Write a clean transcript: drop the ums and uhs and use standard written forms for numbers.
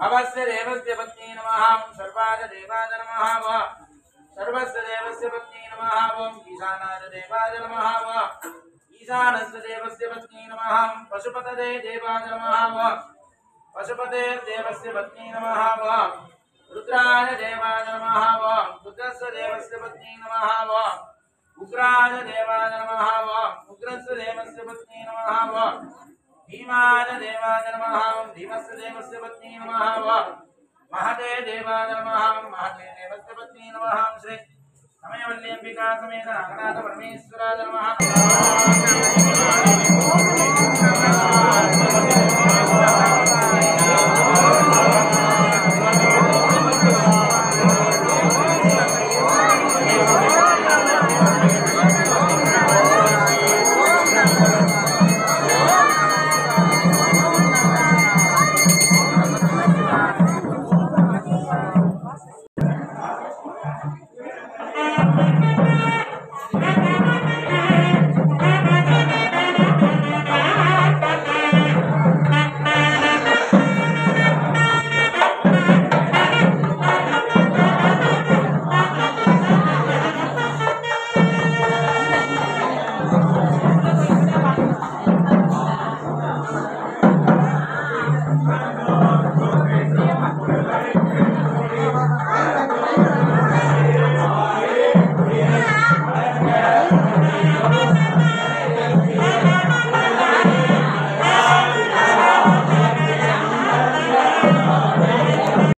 भवस्य देवस्य पत्नी नमः सर्वाय देवाय नमः सर्वस्य देवस्य पत्नी नमः ईशानाय देवाय नमः ईशानस्य देवस्य पत्नी नमः पशुपतये देवाय नमः पशुपते देवस्य पत्नी नमः रुद्राय देवाय नमः रुद्रस्य देवस्य पत्नी नमः उग्राय देवाय नमः उग्रस्य देवस्य पत्नी नमः भीमाय देवाय नमः भीमस्य देवस्य पत्नी नमः महते देवाय नमः महते देवस्य पत्नी नमः श्री समयवल्ल्यम्बिका समेत नागनाथ परमेश्वराय नमः